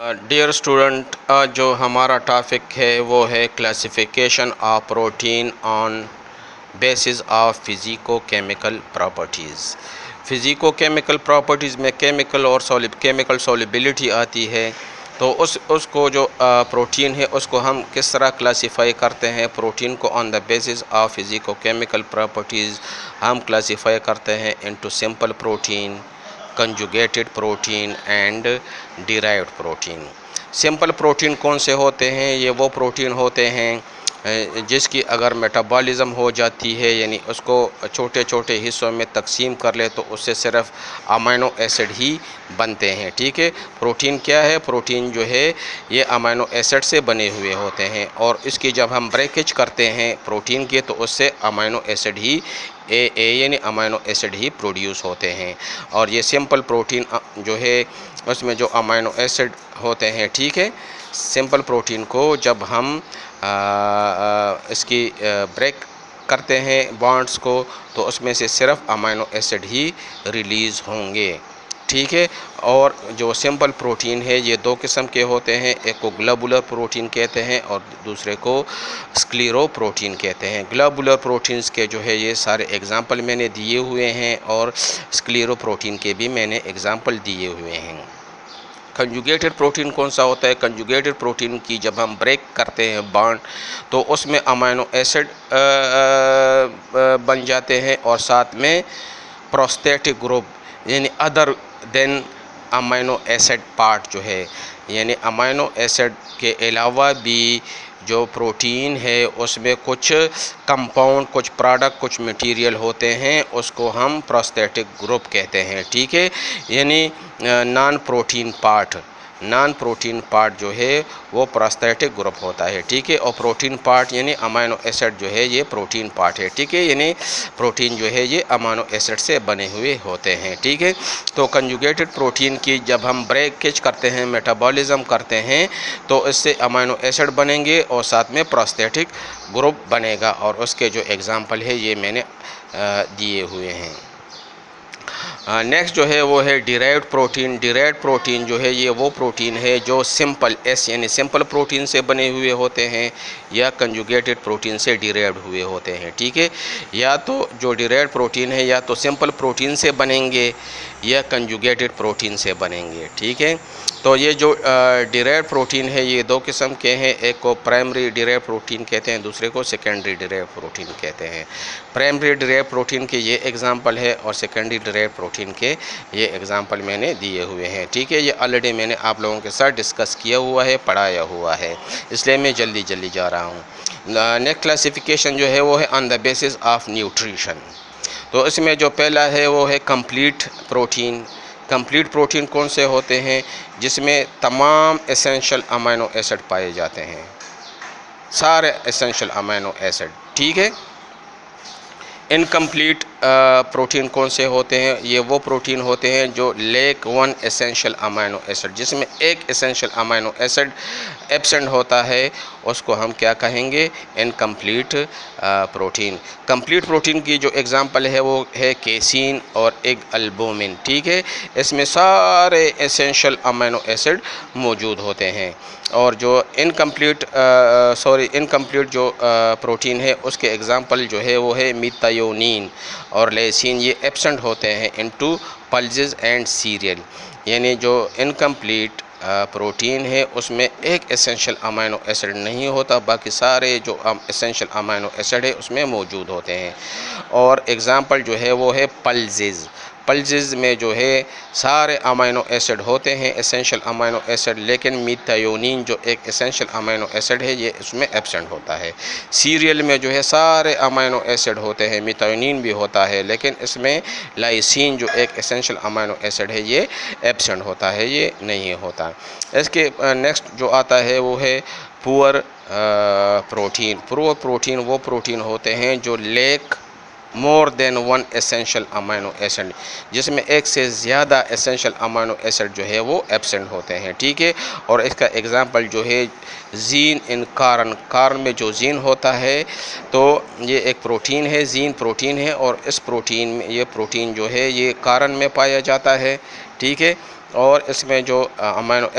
Dear student, जो हमारा topic है वो है classification of protein on basis of physico chemical properties. Physico chemical properties में केमिकल और केमिकल सॉल्युबिलिटी आती है। तो उसको जो प्रोटीन है उसको हम किस तरह क्लासिफाई करते हैं। प्रोटीन को on the basis of physico chemical properties हम क्लासिफाई करते हैं into simple protein, conjugated protein and derived protein. Simple protein कौन से होते हैं? ये वो प्रोटीन होते हैं जिसकी अगर मेटाबॉलिज़्म हो जाती है, यानी उसको छोटे छोटे हिस्सों में तकसीम कर ले तो उससे सिर्फ अमीनो एसिड ही बनते हैं। ठीक है, प्रोटीन क्या है? प्रोटीन जो है ये अमीनो एसिड से बने हुए होते हैं और इसकी जब हम ब्रेकेज करते हैं प्रोटीन के तो उससे अमीनो एसिड ही यानी अमीनो एसिड ही प्रोड्यूस होते हैं। और ये सिंपल प्रोटीन जो है उसमें जो अमीनो एसिड होते हैं, ठीक है, सिंपल प्रोटीन को जब हम इसकी ब्रेक करते हैं बॉन्ड्स को तो उसमें से सिर्फ अमीनो एसिड ही रिलीज़ होंगे। ठीक है, और जो सिंपल प्रोटीन है ये दो किस्म के होते हैं, एक को ग्लोबुलर प्रोटीन कहते हैं और दूसरे को स्क्लेरो प्रोटीन कहते हैं। ग्लोबुलर प्रोटीन्स के जो है ये सारे एग्जांपल मैंने दिए हुए हैं और स्क्लेरो प्रोटीन के भी मैंने एग्जांपल दिए हुए हैं। कंजुगेटेड प्रोटीन कौन सा होता है? कंजुगेटेड प्रोटीन की जब हम ब्रेक करते हैं बॉन्ड तो उसमें अमीनो एसिड बन जाते हैं और साथ में प्रोस्थेटिक ग्रुप यानी other than amino acid part जो है, यानी अमीनो एसिड के अलावा भी जो प्रोटीन है उसमें कुछ कंपाउंड, कुछ प्रोडक्ट, कुछ मटेरियल होते हैं, उसको हम प्रोस्थेटिक ग्रुप कहते हैं। ठीक है, यानी नॉन प्रोटीन पार्ट जो है वो प्रोस्थेटिक ग्रुप होता है। ठीक है, और प्रोटीन पार्ट यानी अमीनो एसिड जो है ये प्रोटीन पार्ट है। ठीक है, यानी प्रोटीन जो है ये अमीनो एसिड से बने हुए होते हैं। ठीक है, तो कंजुगेटेड प्रोटीन की जब हम ब्रेकेज करते हैं, मेटाबॉलिज्म करते हैं तो इससे अमीनो एसिड बनेंगे और साथ में प्रोस्थेटिक ग्रुप बनेगा और उसके जो एग्जांपल है ये मैंने दिए हुए हैं। नेक्स्ट जो है वो है डिराइव्ड प्रोटीन। डिराइव्ड प्रोटीन जो है ये वो प्रोटीन है जो सिंपल एस यानी सिंपल प्रोटीन से बने हुए होते हैं या कंजुगेटेड प्रोटीन से डिराइव्ड हुए होते हैं। ठीक है, या तो जो डिराइव्ड प्रोटीन है या तो सिंपल प्रोटीन से बनेंगे या कंजुगेटेड प्रोटीन से बनेंगे। ठीक है, तो ये जो डिराइव्ड प्रोटीन है ये दो किस्म के हैं, एक को प्राइमरी डिराइव्ड प्रोटीन कहते हैं, दूसरे को सेकेंडरी डिराइव्ड प्रोटीन कहते हैं। प्राइमरी डिराइव्ड प्रोटीन के ये एग्जांपल है और सेकेंडरी डिराइव्ड प्रोटीन के ये एग्जांपल मैंने दिए हुए हैं। ठीक है, ये ऑलरेडी मैंने आप लोगों के साथ डिस्कस किया हुआ है, पढ़ाया हुआ है, इसलिए मैं जल्दी जल्दी जा रहा हूँ। नेक्स्ट क्लासिफिकेशन जो है वो है on the basis of nutrition. तो इसमें जो पहला है वो है कंप्लीट प्रोटीन। कंप्लीट प्रोटीन कौन से होते हैं? जिसमें तमाम एसेंशियल अमीनो एसिड पाए जाते हैं, सारे एसेंशियल अमीनो एसिड। ठीक है, इनकम्प्लीट प्रोटीन कौन से होते हैं? ये वो प्रोटीन होते हैं जो lack one essential amino acid, जिसमें एक एसेंशियल अमीनो एसिड एब्सेंट होता है, उसको हम क्या कहेंगे? Incomplete protein. कंप्लीट प्रोटीन की जो एग्जांपल है वो है केसीन और एग अल्बुमिन। ठीक है, इसमें सारे एसेंशियल अमीनो एसिड मौजूद होते हैं। और जो इनकम्प्लीट जो प्रोटीन है उसके एग्जांपल जो है वो है मिथायोनिन और लेसिन, ये एब्सेंट होते हैं इनटू पल्सेस एंड सीरियल। यानी जो इनकम्प्लीट प्रोटीन है उसमें एक एसेंशियल अमीनो एसिड नहीं होता, बाकी सारे जो एसेंशियल अमीनो एसिड है उसमें मौजूद होते हैं। और एग्जांपल जो है वो है पल्सेस। पल्सेस में जो है सारे अमीनो एसिड होते हैं, एसेंशियल अमीनो एसिड, लेकिन मिथायोनिन जो एक एसेंशियल अमीनो एसिड है ये इसमें एब्सेंट होता है। सीरियल में जो है सारे अमीनो एसिड होते हैं, मिथायोनिन भी होता है, लेकिन इसमें लाइसिन जो एक एसेंशियल अमीनो एसिड है ये एब्सेंट होता है, ये नहीं होता। इसके नेक्स्ट जो आता है वो है पुअर प्रोटीन। पुअर प्रोटीन वो प्रोटीन होते हैं जो lake more than one essential amino acid, जिसमें एक से ज़्यादा एसेंशियल अमीनो एसिड जो है वो एब्सेंट होते हैं। ठीक है, और इसका एग्जांपल जो है जीन इन कार्न में जो जीन होता है तो ये एक प्रोटीन है, जीन प्रोटीन है, और इस प्रोटीन में ये प्रोटीन जो है ये कार्न में पाया जाता है। ठीक है, और इसमें जो अमाइनो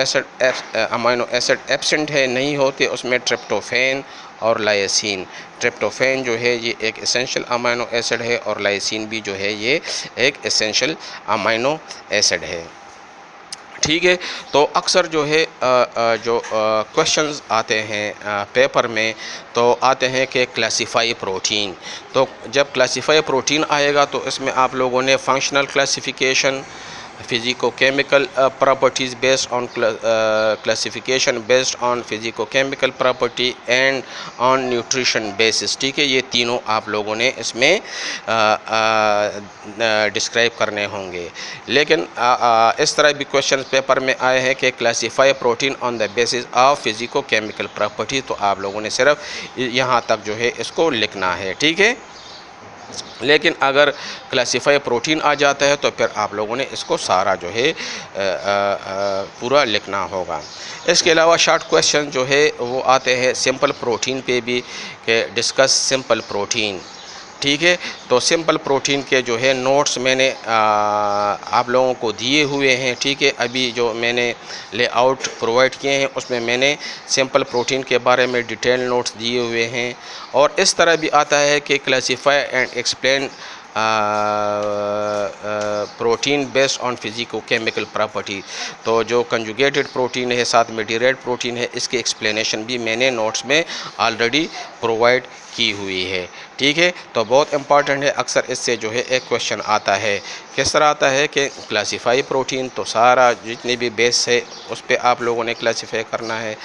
एसिड एब्सेंट है, नहीं होते, उसमें ट्रिप्टोफैन और लाइसिन। ट्रिप्टोफैन जो है ये एक एसेंशियल अमाइनो एसिड है और लाइसिन भी जो है ये एक एसेंशियल अमाइनो एसिड है। ठीक है। तो अक्सर जो है जो क्वेश्चंस आते हैं पेपर में, तो आते हैं कि क्लासिफाई प्रोटीन। तो जब क्लासिफाई प्रोटीन आएगा तो इसमें आप लोगों ने functional classification, physicochemical properties based on classification based on physicochemical property and on nutrition basis। ठीक है, ये तीनों आप लोगों ने इसमें डिस्क्राइब करने होंगे। लेकिन इस तरह भी क्वेश्चन पेपर में आए हैं कि classify protein on the basis of physico-chemical property. तो आप लोगों ने सिर्फ यहाँ तक जो है इसको लिखना है। ठीक है। लेकिन अगर क्लासीफाई प्रोटीन आ जाता है तो फिर आप लोगों ने इसको सारा जो है पूरा लिखना होगा। इसके अलावा शॉर्ट क्वेश्चन जो है वो आते हैं सिंपल प्रोटीन पे भी, कि डिस्कस सिंपल प्रोटीन। ठीक है। तो सिंपल प्रोटीन के जो है नोट्स मैंने आप लोगों को दिए हुए हैं। ठीक है। अभी जो मैंने लेआउट प्रोवाइड किए हैं उसमें मैंने सिंपल प्रोटीन के बारे में डिटेल नोट्स दिए हुए हैं। और इस तरह भी आता है कि classify and explain protein based on physico chemical property. तो जो कंजुगेटेड प्रोटीन है, साथ में डिराइव्ड प्रोटीन है, इसकी एक्सप्लेनेशन भी मैंने नोट्स में ऑलरेडी प्रोवाइड की हुई है। ठीक है। तो बहुत इंपॉर्टेंट है, अक्सर इससे जो है एक क्वेश्चन आता है। किस तरह आता है कि क्लासीफाई प्रोटीन, तो सारा जितनी भी बेस है उस पर आप लोगों ने क्लासीफाई करना है।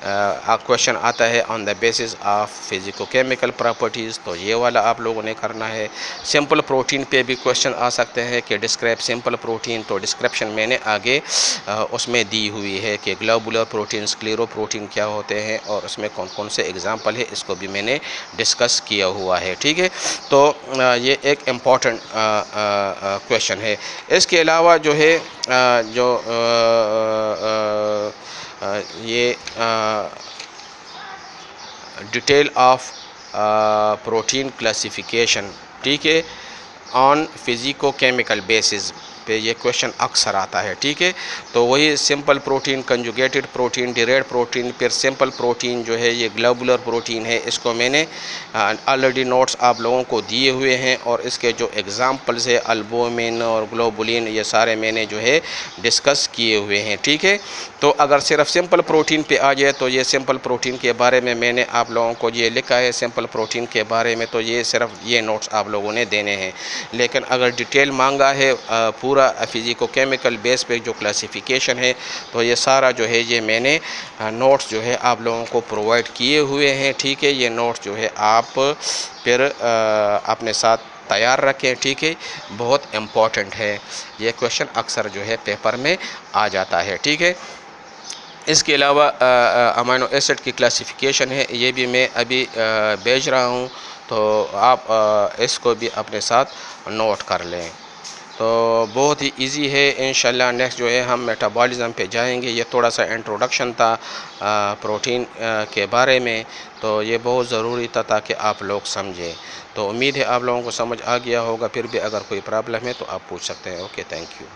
क्वेश्चन आता है on the basis of physico chemical properties, तो ये वाला आप लोगों ने करना है। सिंपल प्रोटीन पे भी क्वेश्चन आ सकते हैं कि डिस्क्राइब सिंपल प्रोटीन, तो डिस्क्रिप्शन मैंने आगे उसमें दी हुई है कि ग्लोबुलर प्रोटीन, स्क्लेरो प्रोटीन क्या होते हैं और उसमें कौन कौन से एग्जाम्पल है, इसको भी मैंने डिस्कस किया हुआ है। ठीक है। तो ये एक इम्पॉर्टेंट क्वेश्चन है। इसके अलावा जो है जो ये डिटेल ऑफ प्रोटीन क्लासिफिकेशन, ठीक है, ऑन फिजिको केमिकल बेसिस पे ये क्वेश्चन अक्सर आता है। ठीक है। तो वही simple protein, conjugated protein, derived protein, फिर सिंपल प्रोटीन जो है ये ग्लोबुलर प्रोटीन है, इसको मैंने ऑलरेडी नोट्स आप लोगों को दिए हुए हैं। और इसके जो एग्जांपल्स है अल्बुमिन और ग्लोबुलिन, ये सारे मैंने जो है डिस्कस किए हुए हैं। ठीक है। तो अगर सिर्फ सिंपल प्रोटीन पे आ जाए तो ये सिंपल प्रोटीन के बारे में मैंने आप लोगों को ये लिखा है सिंपल प्रोटीन के बारे में, तो ये सिर्फ ये नोट्स आप लोगों ने देने हैं। लेकिन अगर डिटेल मांगा है पूरा फिजिको केमिकल बेस पे जो क्लासिफिकेशन है, तो ये सारा जो है ये मैंने नोट्स जो है आप लोगों को प्रोवाइड किए हुए हैं। ठीक है। ये नोट्स जो है आप फिर अपने साथ तैयार रखें। ठीक है। बहुत इम्पॉर्टेंट है, ये क्वेश्चन अक्सर जो है पेपर में आ जाता है। ठीक है। इसके अलावा अमाइनो एसिड की क्लासिफिकेशन है, ये भी मैं अभी भेज रहा हूँ, तो आप इसको भी अपने साथ नोट कर लें। तो बहुत ही इजी है। इंशाल्लाह नेक्स्ट जो है हम मेटाबॉलिज्म पे जाएंगे। ये थोड़ा सा इंट्रोडक्शन था प्रोटीन के बारे में, तो ये बहुत ज़रूरी था ताकि आप लोग समझें। तो उम्मीद है आप लोगों को समझ आ गया होगा। फिर भी अगर कोई प्रॉब्लम है तो आप पूछ सकते हैं। Okay, thank you.